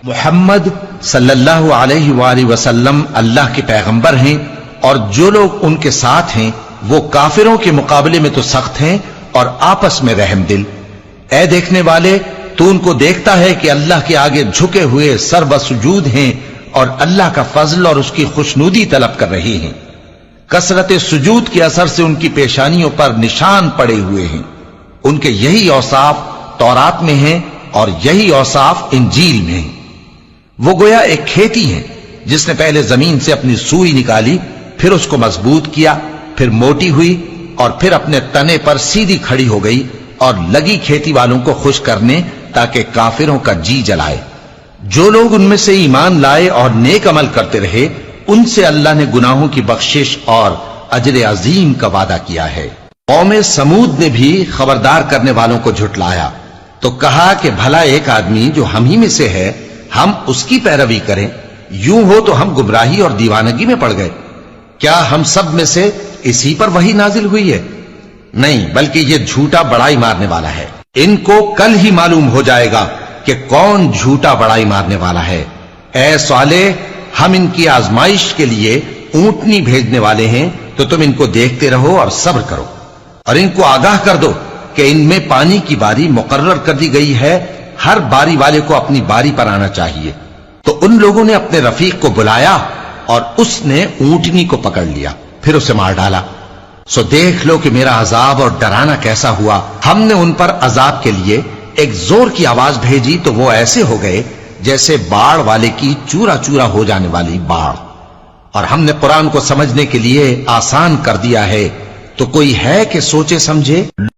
محمد صلی اللہ علیہ وآلہ وسلم اللہ کے پیغمبر ہیں، اور جو لوگ ان کے ساتھ ہیں وہ کافروں کے مقابلے میں تو سخت ہیں اور آپس میں رحم دل۔ اے دیکھنے والے، تو ان کو دیکھتا ہے کہ اللہ کے آگے جھکے ہوئے سر بسجود ہیں اور اللہ کا فضل اور اس کی خوشنودی طلب کر رہے ہیں۔ کثرت سجود کے اثر سے ان کی پیشانیوں پر نشان پڑے ہوئے ہیں۔ ان کے یہی اوصاف تورات میں ہیں اور یہی اوصاف انجیل میں ہیں۔ وہ گویا ایک کھیتی ہے جس نے پہلے زمین سے اپنی سوئی نکالی، پھر اس کو مضبوط کیا، پھر موٹی ہوئی اور پھر اپنے تنے پر سیدھی کھڑی ہو گئی اور لگی کھیتی والوں کو خوش کرنے تاکہ کافروں کا جی جلائے۔ جو لوگ ان میں سے ایمان لائے اور نیک عمل کرتے رہے، ان سے اللہ نے گناہوں کی بخشش اور اجر عظیم کا وعدہ کیا ہے۔ قوم سمود نے بھی خبردار کرنے والوں کو جھٹلایا تو کہا کہ بھلا ایک آدمی جو ہم ہی میں سے ہے، ہم اس کی پیروی کریں؟ یوں ہو تو ہم گمراہی اور دیوانگی میں پڑ گئے۔ کیا ہم سب میں سے اسی پر وحی نازل ہوئی ہے؟ نہیں، بلکہ یہ جھوٹا بڑائی مارنے والا ہے۔ ان کو کل ہی معلوم ہو جائے گا کہ کون جھوٹا بڑائی مارنے والا ہے۔ اے صالح، ہم ان کی آزمائش کے لیے اونٹنی بھیجنے والے ہیں، تو تم ان کو دیکھتے رہو اور صبر کرو، اور ان کو آگاہ کر دو کہ ان میں پانی کی باری مقرر کر دی گئی ہے، ہر باری والے کو اپنی باری پر آنا چاہیے۔ تو ان لوگوں نے اپنے رفیق کو بلایا اور اس نے اونٹنی کو پکڑ لیا، پھر اسے مار ڈالا۔ سو دیکھ لو کہ میرا عذاب اور ڈرانا کیسا ہوا۔ ہم نے ان پر عذاب کے لیے ایک زور کی آواز بھیجی تو وہ ایسے ہو گئے جیسے باڑ والے کی چورا چورا ہو جانے والی باڑ۔ اور ہم نے قرآن کو سمجھنے کے لیے آسان کر دیا ہے، تو کوئی ہے کہ سوچے سمجھے؟